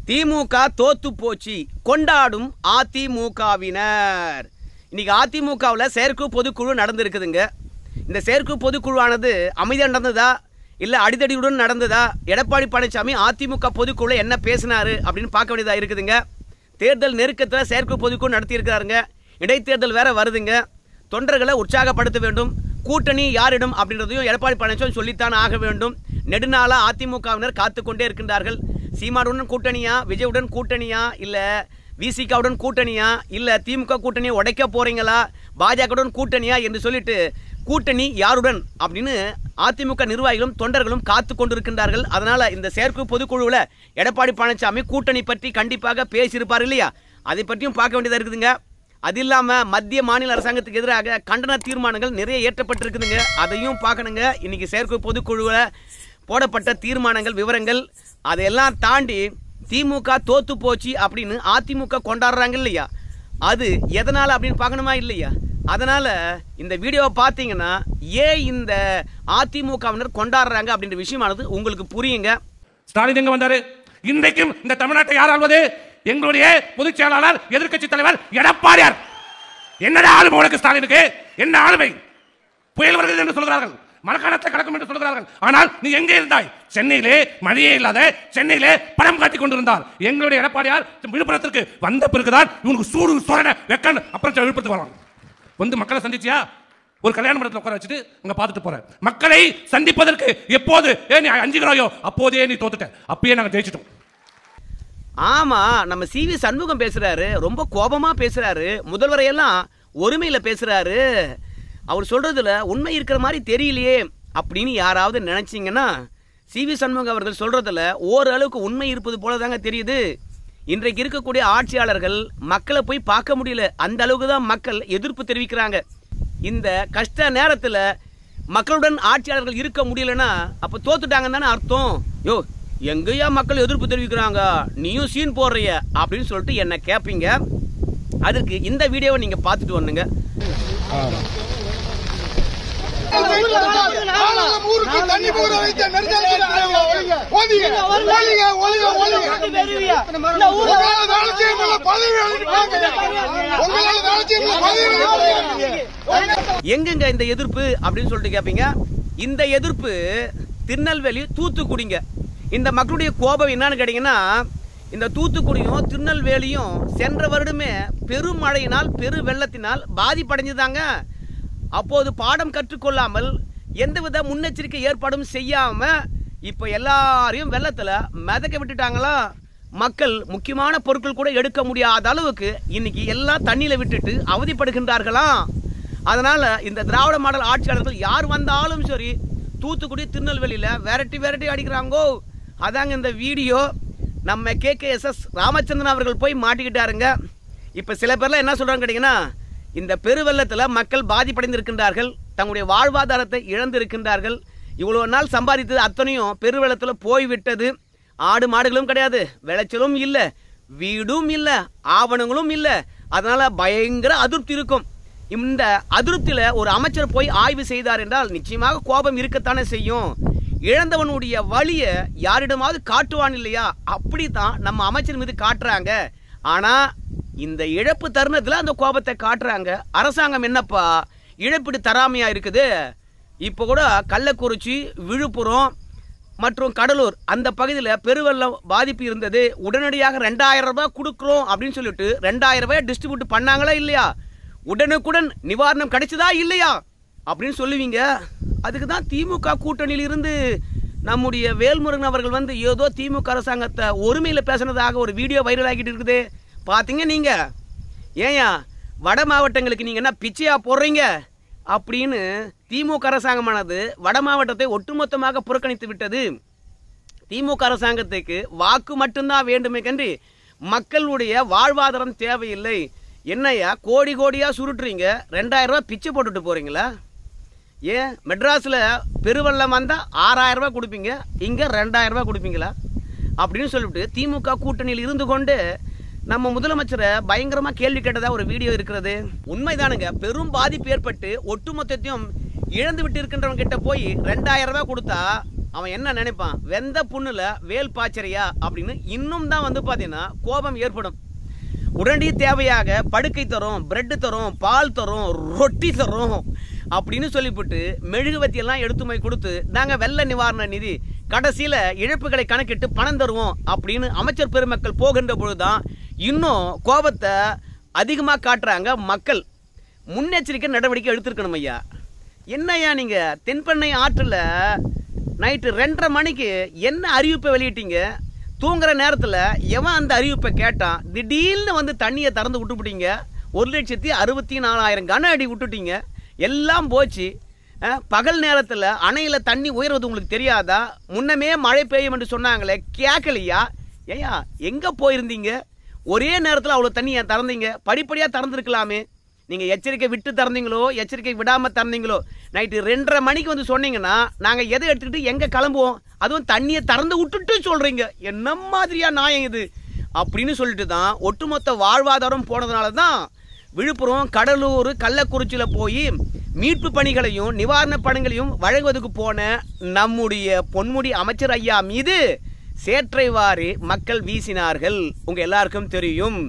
திமுக தோத்து போச்சு கொண்டாடும் அதிமுகவினர். இன்னைக்கு அதிமுகவில் செயற்குழு பொதுக்குழு நடந்திருக்குதுங்க. இந்த செயற்குழு பொதுக்குழுவானது அமைதியாக நடந்ததா இல்லை அடிதடியுடன் நடந்ததா? எடப்பாடி பழனிசாமி அதிமுக பொதுக்குழு என்ன பேசினாரு அப்படின்னு பார்க்க வேண்டியதாக இருக்குதுங்க. தேர்தல் நெருக்கத்தில் செயற்குழு பொதுக்குழு நடத்தியிருக்கிறாருங்க. இடைத்தேர்தல் வேற வருதுங்க. தொண்டர்களை உற்சாகப்படுத்த வேண்டும். கூட்டணி யாரிடம் அப்படின்றதையும் எடப்பாடி பழனிசாமி சொல்லித்தான் ஆக வேண்டும். நெடுநாள அதிமுகவினர் காத்து கொண்டே இருக்கின்றார்கள். சீமானுடன் கூட்டணியா, விஜயுடன் கூட்டணியா, இல்லை விசிகாவுடன் கூட்டணியா, இல்லை திமுக கூட்டணியை உடைக்க போறீங்களா, பாஜகவுடன் கூட்டணியா என்று சொல்லிட்டு கூட்டணி யாருடன் அப்படின்னு அதிமுக நிர்வாகிகளும் தொண்டர்களும் காத்து கொண்டிருக்கின்றார்கள். அதனால இந்த செயற்குழு பொதுக்குழுவில் எடப்பாடி பழனிசாமி கூட்டணி பற்றி கண்டிப்பாக பேசியிருப்பார் இல்லையா? அதை பற்றியும் பார்க்க வேண்டியதாக இருக்குதுங்க. அது இல்லாமல் மத்திய மாநில அரசாங்கத்துக்கு எதிராக கண்டன தீர்மானங்கள் நிறைய ஏற்றப்பட்டிருக்குதுங்க. அதையும் பார்க்கணுங்க. இன்னைக்கு செயற்குழு பொதுக்குழுவில் போடப்பட்ட தீர்மானங்கள் விவரங்கள் அதையெல்லாம் தாண்டி திமுக தோத்து போச்சு அப்படின்னு அதிமுக கொண்டாடுறாங்க இல்லையா? அது எதனால் அப்படின்னு பார்க்கணுமா இல்லையா? அதனால இந்த வீடியோவை பார்த்தீங்கன்னா ஏன் இந்த அதிமுகவினர் கொண்டாடுறாங்க அப்படின்ற விஷயமானது உங்களுக்கு புரியுங்க. ஸ்டாலின் எங்க வந்தாரு? இன்றைக்கும் இந்த தமிழ்நாட்டை யார் ஆள்வது? எங்களுடைய பொதுச் செயலாளர் எதிர்க்கட்சி தலைவர் எடப்பாடியார். என்னடா ஆளுமை உனக்கு ஸ்டாலினுக்கு? என்ன ஆளுமை? புயல் வருகிறது என்று சொல்கிறார்கள், மரக்காணத்தை கடக்கும் என்று சொல்கிறார்கள். ஆனால் நீ எங்கே இருந்தாய்? சென்னையிலே மழையே இல்லாத சென்னையிலே படம் காட்டிக் கொண்டிருந்தார். எங்களுடைய எடப்பாடியார் விழுப்புரத்திற்கு வந்த பிறகுதான் இவனுக்கு சூடு சோழன வெக்கன் அப்புறம் விழுப்புரத்துக்கு வரலாம். வந்து மக்களை சந்திச்சியா? ஒரு கல்யாண மண்டபத்தில் உட்கார வச்சுட்டு அங்க பார்த்துட்டு போற. மக்களை சந்திப்பதற்கு எப்போது நீ அஞ்சுகிறாயோ அப்போதே நீ தோத்துட்ட. அப்பயே நாங்கள் ஜெயிச்சிட்டோம். ஆமா, நம்ம சிவி சண்முகம் பேசுறாரு, ரொம்ப கோபமா பேசுறாரு, முதல்வரையெல்லாம் ஒருமையில பேசுறாரு. அவர் சொல்றதுல உண்மை இருக்கிற மாதிரி தெரியலையே அப்படின்னு யாராவது நினைச்சீங்கன்னா சிவி சண்முகம் அவர்கள் சொல்றதுல ஓரளவுக்கு உண்மை இருப்பது போலதாங்க தெரியுது. இன்றைக்கு இருக்கக்கூடிய ஆட்சியாளர்கள் மக்களை போய் பார்க்க முடியல. அந்த அளவுக்கு தான் மக்கள் எதிர்ப்பு தெரிவிக்கிறாங்க. இந்த கஷ்ட நேரத்தில் மக்களுடன் ஆட்சியாளர்கள் இருக்க முடியலன்னா அப்ப தோத்துட்டாங்க தானே அர்த்தம். யோ, எங்கேயா மக்கள் எதிர்ப்பு தெரிவிக்கிறாங்க, நீயும் சீன் போடுறிய அப்படின்னு சொல்லிட்டு என்ன கேட்பீங்க. அதுக்கு இந்த வீடியோவை நீங்க பார்த்துட்டு வந்துங்க. எங்கெங்க இந்த எதிர்ப்பு அப்படின்னு சொல்லிட்டு கேட்பீங்க. இந்த எதிர்ப்பு திருநெல்வேலி தூத்துக்குடிங்க. இந்த மக்களுடைய கோபம் என்னன்னு கேட்டீங்கன்னா, இந்த தூத்துக்குடியும் திருநெல்வேலியும் சென்ற வருடமே பெரும் மழையினால் பெரு வெள்ளத்தினால் பாதிப்படைஞ்சுதாங்க. அப்போது பாடம் கற்றுக்கொள்ளாமல் எந்தவித முன்னெச்சரிக்கை ஏற்பாடும் செய்யாம இப்ப எல்லாரையும் வெள்ளத்துல மிதக்க விட்டுட்டாங்களா. மக்கள் முக்கியமான பொருட்கள் கூட எடுக்க முடியாத அளவுக்கு இன்னைக்கு எல்லாம் தண்ணியில விட்டுட்டு அவதிப்படுகின்றார்களாம். அதனால இந்த திராவிட மாடல் ஆட்சியாளர்கள் யார் வந்தாலும் சரி தூத்துக்குடி திருநெல்வேலியில விரட்டி அடிக்கிறாங்கோ. அதாங்க இந்த வீடியோ. நம்ம KKSS ராமச்சந்திரன் அவர்கள் போய் மாட்டிக்கிட்டாருங்க. இப்ப சில பேர்லாம் என்ன சொல்றாங்க கேட்டீங்கன்னா, இந்த பெருவெள்ளத்தில் மக்கள் பாதிப்படைந்திருக்கின்றார்கள், தங்களுடைய வாழ்வாதாரத்தை இழந்திருக்கின்றார்கள். இவ்வளவு நாள் சம்பாதித்தது அத்தனையும் பெருவெள்ளத்தில் போய்விட்டது. ஆடு மாடுகளும் கிடையாது, விளைச்சலும் இல்லை, வீடும் இல்லை, ஆவணங்களும் இல்லை. அதனால பயங்கர அதிருப்தி இருக்கும். இந்த அதிருப்தியில ஒரு அமைச்சர் போய் ஆய்வு செய்தார் என்றால் நிச்சயமாக கோபம் இருக்கத்தானே செய்யும். இழந்தவனுடைய வழிய யாரிடமாவது காட்டுவான் இல்லையா? அப்படித்தான் நம்ம அமைச்சர் மீது காட்டுறாங்க. ஆனா இந்த இழப்பு தருணத்துல அந்த கோபத்தை காட்டுறாங்க. அரசாங்கம் என்னப்பா இழப்பீடு தராமையா இருக்குது? இப்போ கூட கள்ளக்குறிச்சி, விழுப்புரம் மற்றும் கடலூர் அந்த பகுதியில் பெருவெள்ளம் பாதிப்பு இருந்தது. உடனடியாக 2000 ரூபாய் கொடுக்குறோம் அப்படின்னு சொல்லிட்டு 2000 ரூபாய் டிஸ்ட்ரிபியூட் பண்ணாங்களா இல்லையா? உடனுக்குடன் நிவாரணம் கிடைச்சதா இல்லையா அப்படின்னு சொல்லுவீங்க. அதுக்கு தான் திமுக கூட்டணியில் இருந்து நம்முடைய வேல்முருகன் அவர்கள் வந்து ஏதோ திமுக அரசாங்கத்தை ஒருமையில் பேசினதாக ஒரு வீடியோ வைரல் ஆகிட்டு இருக்குது. பார்த்தீங்க நீங்க? ஏயா வட மாவட்டங்களுக்கு நீங்க என்ன பிச்சையா போடுறீங்க அப்படின்னு திமுக அரசாங்கமானது வட மாவட்டத்தை ஒட்டுமொத்தமாக புறக்கணித்து விட்டது. திமுக அரசாங்கத்துக்கு வாக்கு மட்டும்தான் வேண்டுமே கன்றி மக்களுடைய வாழ்வாதாரம் தேவையில்லை. என்னையா கோடி கோடியா சுருட்டுறீங்க, 2000 ரூபாய் பிச்சை போட்டுட்டு போறீங்களா? ஏன் மெட்ராஸில் பெருவெள்ளம் வந்தால் 6000 ரூபாய் கொடுப்பீங்க, இங்கே 2000 ரூபாய் கொடுப்பீங்களா அப்படின்னு சொல்லிவிட்டு திமுக கூட்டணியில் இருந்து கொண்டு நம்ம முதலமைச்சரை பயங்கரமா கேள்வி கேட்டதா ஒரு வீடியோ இருக்கிறது. உண்மைதானுங்க. பெரும் பாதிப்பு ஏற்பட்டு ஒட்டுமொத்தத்தையும் இழந்து விட்டு இருக்கின்றவங்க கிட்ட போய் 2000 ரூபாய் கொடுத்தா அவன் என்ன நினைப்பான், வெந்த புண்ணுல வேல் பாய்ச்சறியா அப்படின்னு இன்னும் தான் வந்து பார்த்தீங்கன்னா கோபம் ஏற்படும். உடனடி தேவையாக படுக்கை தரும், பிரெட்டு தரும், பால் தரும், ரொட்டி தரும் அப்படின்னு சொல்லிவிட்டு மெழுகுவத்தி எல்லாம் எடுத்து போய் கொடுத்து நாங்கள் வெள்ள நிவாரண நிதி கடைசியில் இழப்புகளை கணக்கிட்டு பணம் தருவோம் அப்படின்னு அமைச்சர் பெருமக்கள் போகின்ற பொழுதுதான் இன்னும் கோபத்தை அதிகமாக காட்டுறாங்க மக்கள். முன்னெச்சரிக்கை நடவடிக்கை எடுத்திருக்கணும் ஐயா. என்னையா நீங்கள் தென்பெண்ணை ஆற்றில் நைட்டு 2:30 மணிக்கு என்ன அறிவிப்பை வெளியிட்டீங்க? தூங்குற நேரத்தில் எவன் அந்த அறிவிப்பை கேட்டான்? திடீர்னு வந்து தண்ணியை திறந்து விட்டுவிட்டீங்க. 1,64,000 கன அடி விட்டுட்டீங்க. எல்லாம் போச்சு. பகல் நேரத்தில் அணையில் தண்ணி உயர்வது உங்களுக்கு தெரியாதா? முன்னமே மழை பெய்யும் என்று சொன்னாங்களே, கேட்கலையா? ஏயா எங்கே போயிருந்தீங்க? ஒரே நேரத்தில் அவ்வளோ தண்ணியை திறந்தீங்க. படிப்படியாக திறந்துருக்கலாமே. நீங்கள் எச்சரிக்கை விட்டு திறந்தீங்களோ எச்சரிக்கை விடாமல் திறந்தீங்களோ, நைட்டு 2:30 மணிக்கு வந்து சொன்னீங்கன்னா நாங்கள் எதை எடுத்துக்கிட்டு எங்கே கிளம்புவோம்? அதுவும் தண்ணியை திறந்து விட்டுட்டு சொல்கிறீங்க. என்ன மாதிரியா நியாயம் இது அப்படின்னு சொல்லிட்டு தான் ஒட்டுமொத்த வாழ்வாதாரம் போனதுனால தான் விழுப்புரம், கடலூர், கள்ளக்குறிச்சியில் போய் மீட்பு பணிகளையும் நிவாரண பணிகளையும் வழங்குவதற்கு போன நம்முடைய பொன்முடி அமைச்சர் ஐயா மீது சேற்றைவாரி மக்கள் வீசினார்கள். உங்கள் எல்லாருக்கும் தெரியும்.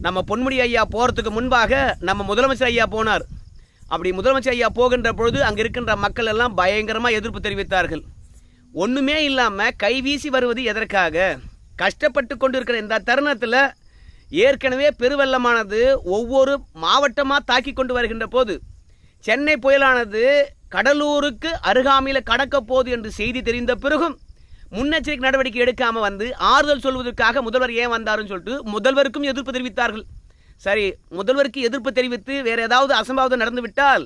நம்ம பொன்முடி ஐயா போகிறதுக்கு முன்பாக நம்ம முதலமைச்சர் ஐயா போனார். அப்படி முதலமைச்சர் ஐயா போகின்ற பொழுது அங்கே இருக்கின்ற மக்கள் எல்லாம் பயங்கரமாக எதிர்ப்பு தெரிவித்தார்கள். ஒன்றுமே இல்லாமல் கைவீசி வருவது எதற்காக? கஷ்டப்பட்டு கொண்டு இருக்கிற இந்த தருணத்தில் ஏற்கனவே பெருவெள்ளமானது ஒவ்வொரு மாவட்டமாக தாக்கி கொண்டு வருகின்ற போது சென்னை புயலானது கடலூருக்கு அருகாமையில் கடக்க போகுது என்று செய்தி தெரிந்த பிறகும் முன்னெச்சரிக்கை நடவடிக்கை எடுக்காமல் வந்து ஆறுதல் சொல்வதற்காக முதல்வர் ஏன் வந்தாருன்னு சொல்லிட்டு முதல்வருக்கும் எதிர்ப்பு தெரிவித்தார்கள். சரி, முதல்வருக்கு எதிர்ப்பு தெரிவித்து வேறு ஏதாவது அசம்பாவிதம் நடந்துவிட்டால்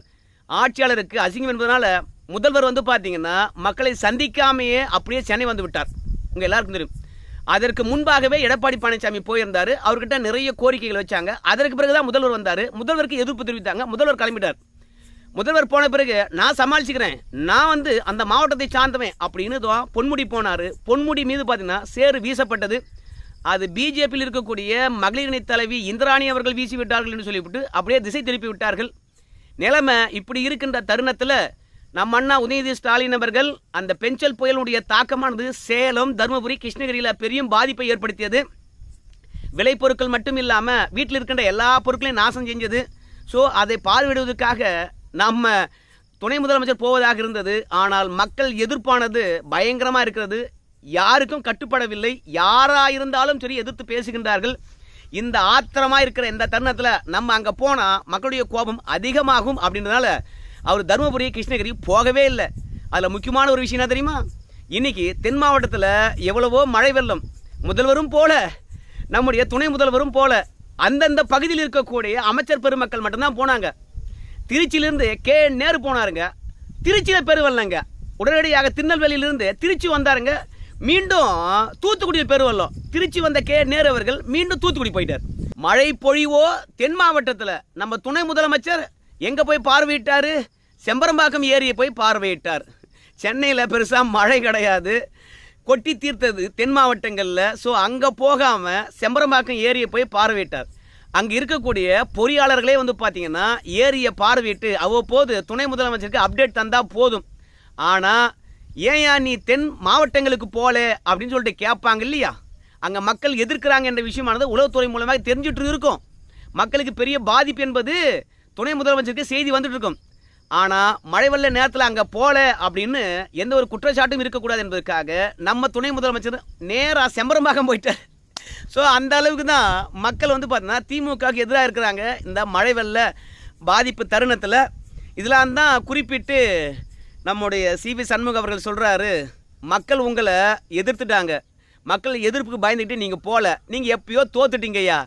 ஆட்சியாளருக்கு அசிங்கம் என்பதனால முதல்வர் வந்து பார்த்தீங்கன்னா மக்களை சந்திக்காமையே அப்படியே சென்னை வந்து விட்டார். உங்கள் எல்லாருக்கும் தெரியும். அதற்கு முன்பாகவே எடப்பாடி பழனிசாமி போயிருந்தார். அவர்கிட்ட நிறைய கோரிக்கைகள் வச்சாங்க. அதற்கு பிறகுதான் முதல்வர் வந்தார். முதல்வருக்கு எதிர்ப்பு தெரிவித்தாங்க. முதல்வர் கிளம்பிட்டார். முதல்வர் போன பிறகு நான் சமாளிச்சுக்கிறேன், நான் வந்து அந்த மாவட்டத்தை சார்ந்தவன் அப்படின்னு தான் பொன்முடி போனார். பொன்முடி மீது பார்த்தீங்கன்னா சேறு வீசப்பட்டது. அது பிஜேபியில் இருக்கக்கூடிய மகளிரணி தலைவி இந்திராணி அவர்கள் வீசி விட்டார்கள் என்று சொல்லிவிட்டு அப்படியே திசை திருப்பி விட்டார்கள். நிலைமை இப்படி இருக்கின்ற தருணத்தில் நம்ம அண்ணா உதயநிதி ஸ்டாலின் அவர்கள் அந்த பெஞ்சல் புயலுடைய தாக்கமானது சேலம், தருமபுரி, கிருஷ்ணகிரியில் பெரிய பாதிப்பை ஏற்படுத்தியது. விளைபொருட்கள் மட்டும் இல்லாமல் வீட்டில் இருக்கின்ற எல்லா பொருட்களையும் நாசம் செஞ்சது. ஸோ அதை பார்வையிடுவதற்காக நம்ம துணை முதலமைச்சர் போவதாக இருந்தது. ஆனால் மக்கள் எதிர்ப்பானது பயங்கரமாக இருக்கிறது. யாருக்கும் கட்டுப்படவில்லை. யாராயிருந்தாலும் சரி எதிர்த்து பேசுகின்றார்கள். இந்த ஆத்திரமாக இருக்கிற இந்த தருணத்தில் நம்ம அங்கே போனால் மக்களுடைய கோபம் அதிகமாகும் அப்படின்றதுனால அவர் தருமபுரி, கிருஷ்ணகிரி போகவே இல்லை. அதில் முக்கியமான ஒரு விஷயம் என்ன தெரியுமா? இன்னைக்கு தென் மாவட்டத்தில் எவ்வளவோ மழை வெள்ளம். முதல்வரும் போல, நம்முடைய துணை முதல்வரும் போல, அந்தந்த பகுதியில் இருக்கக்கூடிய அமைச்சர் பெருமக்கள் மட்டும்தான் போனாங்க. திருச்சியிலிருந்து கே நேரு போனாருங்க. திருச்சியில் பெருவெள்ளங்க. உடனடியாக திருநெல்வேலியிலிருந்து திருச்சி வந்தாருங்க. மீண்டும் தூத்துக்குடியில் பெருவெள்ளம். திருச்சி வந்த கே நேரு அவர்கள் மீண்டும் தூத்துக்குடி போயிட்டார். மழை பொழிவோ தென் மாவட்டத்தில் நம்ம துணை முதலமைச்சர் எங்கே போய் பார்வையிட்டார்? செம்பரம்பாக்கம் ஏரியை போய் பார்வையிட்டார். சென்னையில் பெருசாக மழை கிடையாது, கொட்டி தீர்த்தது தென் மாவட்டங்களில். ஸோ அங்கே போகாமல் செம்பரம்பாக்கம் ஏரியை போய் பார்வையிட்டார். அங்கே இருக்கக்கூடிய பொறியாளர்களே வந்து பார்த்தீங்கன்னா ஏரியை பார்வையிட்டு அவ்வப்போது துணை முதலமைச்சருக்கு அப்டேட் தந்தால் போதும். ஆனால் ஏன் நீ தென் மாவட்டங்களுக்கு போல அப்படின்னு சொல்லிட்டு கேட்பாங்க இல்லையா? அங்கே மக்கள் எதிர்க்கிறாங்க என்ற விஷயமானது உளவுத்துறை மூலமாக தெரிஞ்சுட்டு இருக்கும். மக்களுக்கு பெரிய பாதிப்பு என்பது துணை முதலமைச்சருக்கு செய்தி வந்துட்டு இருக்கும். ஆனால் மழை வெள்ள நேரத்தில் அங்கே போல அப்படின்னு எந்த ஒரு குற்றச்சாட்டும் இருக்கக்கூடாது என்பதற்காக நம்ம துணை முதலமைச்சர் நேராக செம்பரம்பாக்கம் போயிட்டார். ஸோ அந்த அளவுக்கு தான் மக்கள் வந்து பார்த்தீங்கன்னா திமுகவுக்கு எதிராக இருக்கிறாங்க இந்த மழை வெள்ள பாதிப்பு தருணத்தில். இதெல்லாம் தான் குறிப்பிட்டு நம்முடைய சிவி சண்முகம் அவர்கள் சொல்கிறாரு, மக்கள் உங்களை எதிர்த்துட்டாங்க, மக்கள் எதிர்ப்புக்கு பயந்துக்கிட்டு நீங்கள் போகல, நீங்கள் எப்பயோ தோத்துட்டீங்கய்யா.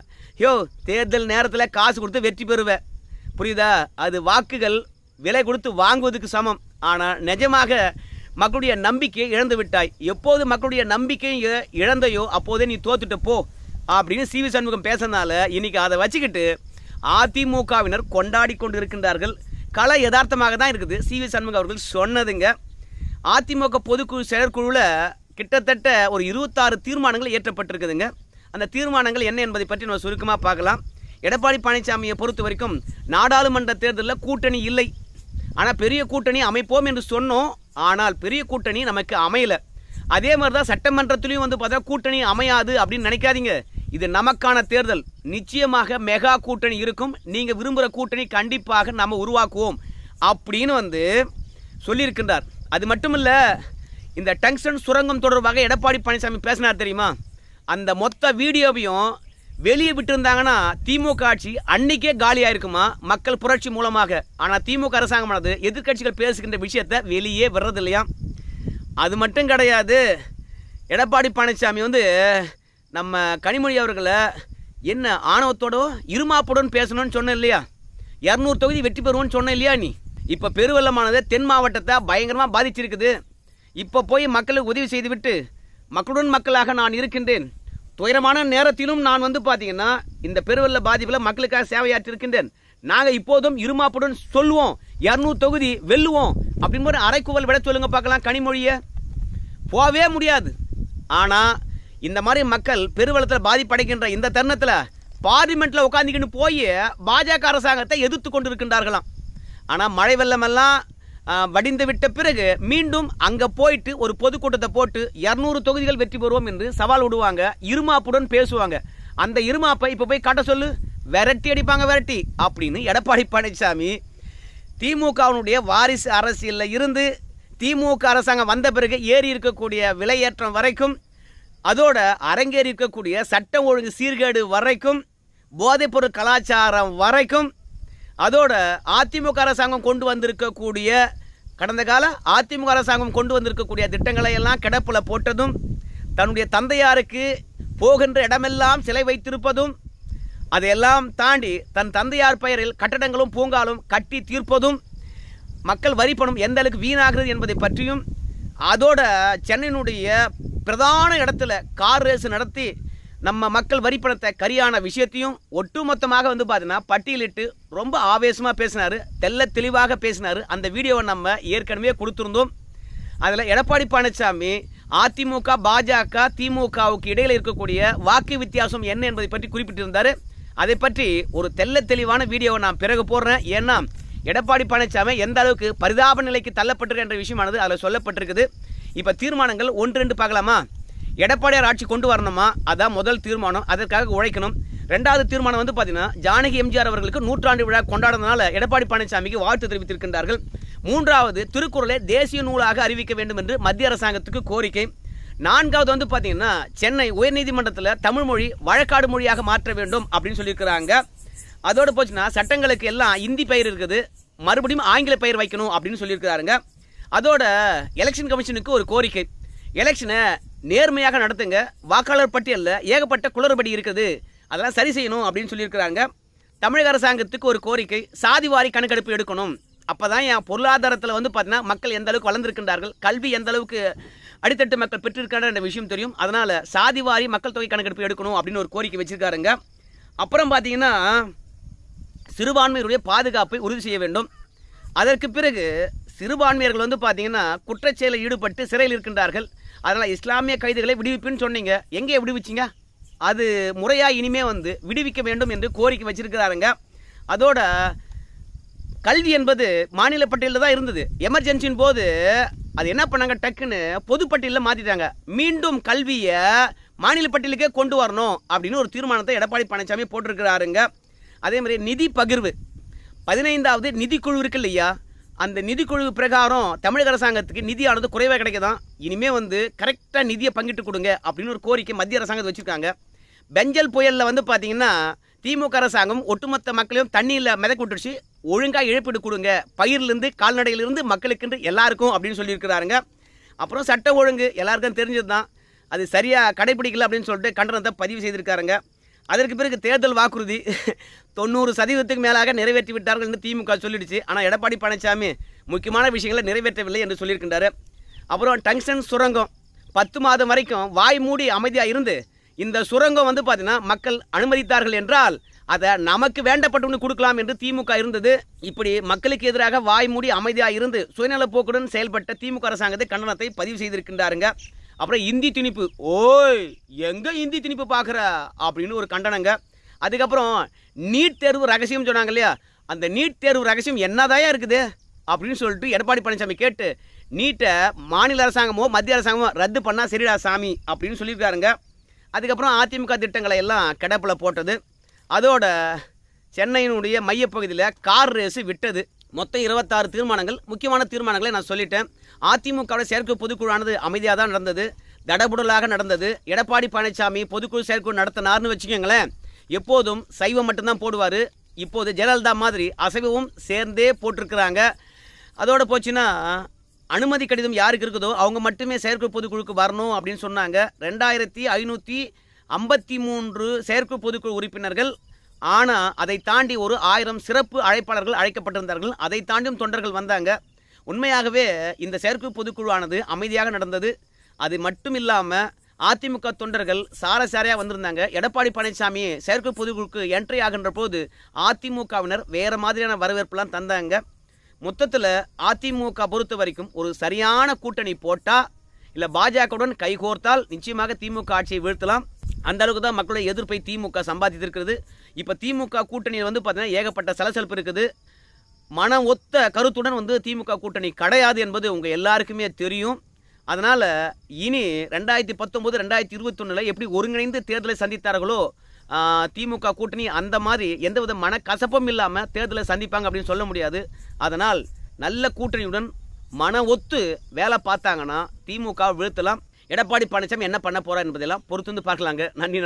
தேர்தல் நேரத்தில் காசு கொடுத்து வெற்றி பெறுவேன், புரியுதா? அது வாக்குகள் விலை கொடுத்து வாங்குவதுக்கு சமம். ஆனால் நிஜமாக மக்களுடைய நம்பிக்கையை இழந்து விட்டாய். எப்போது மக்களுடைய நம்பிக்கையை இழந்தையோ அப்போதே நீ தோத்துட்டு போ அப்படின்னு சிவி சண்முகம் பேசுறதுனால இன்னைக்கு அதை வச்சுக்கிட்டு அதிமுகவினர் கொண்டாடி கொண்டு இருக்கின்றார்கள். கலை யதார்த்தமாக தான் இருக்குது. சிவி சண்முகம் அவர்கள் சொன்னதுங்க. அதிமுக பொதுக்குழு செயற்குழுவில் கிட்டத்தட்ட ஒரு 26 தீர்மானங்கள் இயற்றப்பட்டிருக்குதுங்க. அந்த தீர்மானங்கள் என்ன என்பதை பற்றி நம்ம சுருக்கமாக பார்க்கலாம். எடப்பாடி பழனிசாமியை பொறுத்த வரைக்கும் நாடாளுமன்ற தேர்தலில் கூட்டணி இல்லை, ஆனால் பெரிய கூட்டணி அமைப்போம் என்று சொன்னோம். ஆனால் பெரிய கூட்டணி நமக்கு அமையல. அதே மாதிரி தான் சட்டமன்றத்திலையும் வந்து பார்த்தா கூட்டணி அமையாது அப்படின்னு நினைக்காதீங்க. இது நமக்கான தேர்தல். நிச்சயமாக மெகா கூட்டணி இருக்கும். நீங்க விரும்புகிற கூட்டணி கண்டிப்பாக நம்ம உருவாக்குவோம் அப்படின்னு வந்து சொல்லியிருக்கின்றார். அது மட்டும் இல்ல, இந்த டங்ஸ்டன் சுரங்கம் தொடர்பாக எடப்பாடி பழனிசாமி பேசினார் தெரியுமா? அந்த மொத்த வீடியோவையும் வெளியே விட்டுருந்தாங்கன்னா திமுக ஆட்சி அன்னைக்கே காலியாக இருக்குமா மக்கள் புரட்சி மூலமாக. ஆனால் திமுக அரசாங்கமானது எதிர்கட்சிகள் பேசுகின்ற விஷயத்தை வெளியே வர்றது இல்லையா. அது மட்டும் கிடையாது, எடப்பாடி பழனிசாமி வந்து நம்ம கனிமொழி அவர்களை என்ன ஆணவத்தோட இருமாப்புடன் பேசணும்னு சொன்ன இல்லையா? 200 தொகுதி வெற்றி பெறுவோன்னு சொன்ன இல்லையா நீ? இப்போ பெருவெள்ளமானது தென் மாவட்டத்தை பயங்கரமாக பாதிச்சிருக்குது. இப்போ போய் மக்களுக்கு உதவி செய்துவிட்டு மக்களுடன் மக்களாக நான் இருக்கின்றேன், துயரமான நேரத்திலும் நான் வந்து பார்த்தீங்கன்னா இந்த பெருவெள்ள பாதிப்பில் மக்களுக்காக சேவையாற்றி இருக்கின்றேன், நாங்கள் இப்போதும் இருமாப்புடன் சொல்லுவோம் 200 தொகுதி வெல்லுவோம் அப்படின்னு ஒரு அரைக்குவல் விட சொல்லுங்க பார்க்கலாம். கனிமொழியை போகவே முடியாது. ஆனால் இந்த மாதிரி மக்கள் பெருவெள்ளத்தில் பாதிப்படைகின்ற இந்த தருணத்தில் பார்லிமெண்ட்டில் உட்காந்துக்கின்னு போய் பாஜக அரசாங்கத்தை எதிர்த்து கொண்டு இருக்கின்றார்களாம். ஆனால் மழை வெள்ளமெல்லாம் வடிந்து விட்ட பிறகு மீண்டும் அங்கே போயிட்டு ஒரு பொதுக்கூட்டத்தை போட்டு 200 தொகுதிகள் வெற்றி பெறுவோம் என்று சவால் விடுவாங்க, இருமாப்புடன் பேசுவாங்க. அந்த இருமாப்பை இப்போ போய் காட்ட சொல்லு, விரட்டி அடிப்பாங்க விரட்டி அப்படின்னு எடப்பாடி பழனிசாமி திமுகவினுடைய வாரிசு அரசியலில் இருந்து திமுக அரசாங்கம் வந்த பிறகு ஏறி இருக்கக்கூடிய விலையேற்றம் வரைக்கும், அதோட அரங்கேறி இருக்கக்கூடிய சட்டம் ஒழுங்கு சீர்கேடு வரைக்கும், போதைப்பொருள் கலாச்சாரம் வரைக்கும், அதோட அதிமுக அரசாங்கம் கொண்டு வந்திருக்கக்கூடிய கடந்த கால அதிமுக அரசாங்கம் கொண்டு வந்திருக்கக்கூடிய திட்டங்களை எல்லாம் கிடப்பில் போட்டதும், தன்னுடைய தந்தையாருக்கு போகின்ற இடமெல்லாம் சிலை வைத்திருப்பதும், அதையெல்லாம் தாண்டி தன் தந்தையார் பெயரில் கட்டடங்களும் பூங்காலும் கட்டி தீர்ப்பதும், மக்கள் வரி பணம் எந்த அளவுக்கு வீணாகிறது என்பதை பற்றியும், அதோட சென்னையினுடைய பிரதான இடத்துல கார் ரேஸ் நடத்தி நம்ம மக்கள் வரி பணத்தை கரியான விஷயத்தையும் ஒட்டுமொத்தமாக வந்து பார்த்தீங்கன்னா பட்டியலிட்டு ரொம்ப ஆவேசமாக பேசினார், தெல்ல தெளிவாக பேசினார். அந்த வீடியோவை நம்ம ஏற்கனவே கொடுத்துருந்தோம். அதில் எடப்பாடி பழனிசாமி அதிமுக பாஜக திமுகவுக்கு இடையில் இருக்கக்கூடிய வாக்கு வித்தியாசம் என்ன என்பதை பற்றி குறிப்பிட்டிருந்தார். அதை பற்றி ஒரு தெல்ல தெளிவான வீடியோவை நான் பிறகு போடுறேன். ஏன்னா எடப்பாடி பழனிசாமி எந்த அளவுக்கு பரிதாப நிலைக்கு தள்ளப்பட்டிருக்க என்ற விஷயமானது அதில் சொல்லப்பட்டிருக்குது. இப்போ தீர்மானங்கள் 1-2 பார்க்கலாமா? எடப்பாடியார் ஆட்சி கொண்டு வரணுமா, அதான் முதல் தீர்மானம், அதற்காக உழைக்கணும். 2வது தீர்மானம் வந்து பார்த்தீங்கன்னா ஜானகி எம்ஜிஆர் அவர்களுக்கு 100ஆண்டு விழா கொண்டாடுறதுனால எடப்பாடி பழனிசாமிக்கு வாழ்த்து தெரிவித்திருக்கின்றார்கள். 3வது திருக்குறளை தேசிய நூலாக அறிவிக்க வேண்டும் என்று மத்திய அரசாங்கத்துக்கு கோரிக்கை. 4வது வந்து பார்த்தீங்கன்னா சென்னை உயர்நீதிமன்றத்தில் தமிழ் மொழி வழக்காடு மொழியாக மாற்ற வேண்டும் அப்படின்னு சொல்லியிருக்கிறாங்க. அதோடு போச்சுன்னா சட்டங்களுக்கு எல்லாம் இந்தி பெயர் இருக்குது, மறுபடியும் ஆங்கில பெயர் வைக்கணும் அப்படின்னு சொல்லியிருக்கிறாருங்க. அதோட எலெக்ஷன் கமிஷனுக்கு ஒரு கோரிக்கை, எலெக்ஷனை நேர்மையாக நடத்துங்க, வாக்காளர் பட்டியலில் ஏகப்பட்ட குளறுபடி இருக்குது, அதெல்லாம் சரி செய்யணும் அப்படின்னு சொல்லியிருக்கிறாங்க. தமிழக அரசாங்கத்துக்கு ஒரு கோரிக்கை, சாதிவாரி கணக்கெடுப்பு எடுக்கணும், அப்போ தான் என் பொருளாதாரத்தில் வந்து பார்த்தீங்கன்னா மக்கள் எந்த அளவுக்கு வளர்ந்துருக்கின்றார்கள், கல்வி எந்த அளவுக்கு அடித்தட்டு மக்கள் பெற்றிருக்காங்க என்ற விஷயம் தெரியும், அதனால் சாதிவாரி மக்கள் தொகை கணக்கெடுப்பு எடுக்கணும் அப்படின்னு ஒரு கோரிக்கை வச்சிருக்காருங்க. அப்புறம் பார்த்தீங்கன்னா சிறுபான்மையினுடைய பாதுகாப்பை உறுதி செய்ய வேண்டும். அதற்கு பிறகு சிறுபான்மையர்கள் வந்து பார்த்தீங்கன்னா குற்றச்செயலில் ஈடுபட்டு சிறையில் இருக்கின்றார்கள், அதனால் இஸ்லாமிய கைதிகளை விடுவிப்புன்னு சொன்னீங்க, எங்கே விடுவிச்சிங்க? அது முறையாக இனிமே வந்து விடுவிக்க வேண்டும் என்று கோரிக்கை வச்சிருக்கிறாருங்க. அதோட கல்வி என்பது மாநில பட்டியலில் தான் இருந்தது, எமர்ஜென்சின் போது அது என்ன பண்ணாங்க, டக்குன்னு பொதுப்பட்டியலில் மாற்றிட்டாங்க. மீண்டும் கல்வியை மாநில பட்டியலுக்கே கொண்டு வரணும் அப்படின்னு ஒரு தீர்மானத்தை எடப்பாடி பழனிசாமி போட்டிருக்கிறாருங்க. அதே மாதிரி நிதி பகிர்வு 15வது நிதிக்குழு இருக்கு இல்லையா, அந்த நிதிக்குழு பிரகாரம் தமிழக அரசாங்கத்துக்கு நிதியானது குறைவாக கிடைக்கதான், இனிமே வந்து கரெக்டாக நிதியை பங்கிட்டு கொடுங்க அப்படின்னு ஒரு கோரிக்கை மத்திய அரசாங்கத்தை வச்சுருக்காங்க. பெஞ்சல் புயலில் வந்து பார்த்தீங்கன்னா திமுக அரசாங்கம் ஒட்டுமொத்த மக்களையும் தண்ணியில் மிதக்க விட்டுருச்சு, ஒழுங்காக இழப்பீடு கொடுங்க, பயிரிலிருந்து கால்நடையிலிருந்து மக்களுக்கு எல்லாருக்கும் அப்படின்னு சொல்லியிருக்கிறாருங்க. அப்புறம் சட்ட ஒழுங்கு எல்லாருக்கும் தெரிஞ்சது தான், அது சரியாக கடைபிடிக்கல அப்படின்னு சொல்லிட்டு கண்டனத்தை பதிவு செய்திருக்காருங்க. அதற்கு பிறகு தேர்தல் வாக்குறுதி 90% மேலாக நிறைவேற்றி விட்டார்கள் என்று திமுக சொல்லிடுச்சு. ஆனால் எடப்பாடி பழனிசாமி முக்கியமான விஷயங்களை நிறைவேற்றவில்லை என்று சொல்லியிருக்கின்றார். அப்புறம் டங்ஸ்டன் சுரங்கம் 10 மாதம் வரைக்கும் வாய் மூடி அமைதியாக இருந்து இந்த சுரங்கம் வந்து பார்த்தீங்கன்னா மக்கள் அனுமதித்தார்கள் என்றால் அதை நமக்கு வேண்டப்பட்டவனு கொடுக்கலாம் என்று திமுக இருந்தது. இப்படி மக்களுக்கு எதிராக வாய் மூடி அமைதியாக இருந்து சுயநல போக்குடன் செயல்பட்ட திமுக அரசாங்கத்தை கண்டனத்தை பதிவு செய்திருக்கின்றாருங்க. அப்புறம் இந்தி திணிப்பு, ஓய் எங்கே இந்தி திணிப்பு பார்க்குற அப்படின்னு ஒரு கண்டனங்க. அதுக்கப்புறம் நீட் தேர்வு ரகசியம் சொன்னாங்க இல்லையா, அந்த நீட் தேர்வு ரகசியம் என்னதாயா இருக்குது அப்படின்னு சொல்லிட்டு எடப்பாடி பழனிசாமி கேட்டு நீட்டை மாநில அரசாங்கமோ மத்திய அரசாங்கமோ ரத்து பண்ணால் சரிடா சாமி அப்படின்னு சொல்லியிருக்காருங்க. அதுக்கப்புறம் அதிமுக திட்டங்களை எல்லாம் கிடப்பில் போட்டது. அதோட சென்னையினுடைய மையப்பகுதியில் கார் ரேஸு விட்டது. மொத்தம் 26 தீர்மானங்கள், முக்கியமான தீர்மானங்களை நான் சொல்லிட்டேன். அதிமுகவோட செயற்குழு பொதுக்குழுவானது அமைதியாக தான் நடந்தது, தடபுடலாக நடந்தது. எடப்பாடி பழனிசாமி பொதுக்குழு செயற்குழு நடத்தினார்னு வச்சுக்கோங்களேன். எப்போதும் சைவம் மட்டும்தான் போடுவார். இப்போது ஜெயலலிதா மாதிரி அசைவமும் சேர்ந்தே போட்டிருக்கிறாங்க. அதோட போச்சுன்னா அனுமதி கடிதம் யாருக்கு இருக்குதோ அவங்க மட்டுமே செயற்குழு பொதுக்குழுக்கு வரணும் அப்படின்னு சொன்னாங்க. 2553 செயற்குழு பொதுக்குழு உறுப்பினர்கள். ஆனால் அதை தாண்டி ஒரு 1000 சிறப்பு அழைப்பாளர்கள் அழைக்கப்பட்டிருந்தார்கள். அதை தாண்டியும் தொண்டர்கள் வந்தாங்க. உண்மையாகவே இந்த செயற்குழு பொதுக்குழுவானது அமைதியாக நடந்தது. அது மட்டும் இல்லாமல் அதிமுக தொண்டர்கள் சாரசாரியாக வந்திருந்தாங்க. எடப்பாடி பழனிசாமி செயற்குழு பொதுக்குழுக்கு என்ட்ரி ஆகின்ற போது அதிமுகவினர் வேறு மாதிரியான வரவேற்பெல்லாம் தந்தாங்க. மொத்தத்தில் அதிமுக பொறுத்த வரைக்கும் ஒரு சரியான கூட்டணி போட்டால் இல்லை பாஜகவுடன் கைகோர்த்தால் நிச்சயமாக திமுக ஆட்சியை வீழ்த்தலாம். அந்த அளவுக்கு தான் மக்களுடைய எதிர்ப்பை திமுக சம்பாதித்திருக்கிறது. இப்போ திமுக கூட்டணியில் பார்த்தீங்கன்னா ஏகப்பட்ட சலசலப்பு இருக்குது. மன ஒத்த கருத்துடன் திமுக கூட்டணி கிடையாது என்பது உங்கள் எல்லாருக்குமே தெரியும். அதனால் இனி 2019 2021 எப்படி ஒருங்கிணைந்து தேர்தலை சந்தித்தார்களோ திமுக கூட்டணி அந்த மாதிரி எந்தவித மனக்கசப்பும் இல்லாமல் தேர்தலை சந்திப்பாங்க அப்படின்னு சொல்ல முடியாது. அதனால் நல்ல கூட்டணியுடன் மன ஒத்து வேலை பார்த்தாங்கன்னா திமுக வீழ்த்தலாம். எடப்பாடி பழனிசாமி என்ன பண்ண போறார் என்பதெல்லாம் பொறுத்து பார்க்கலாங்க. நன்றி.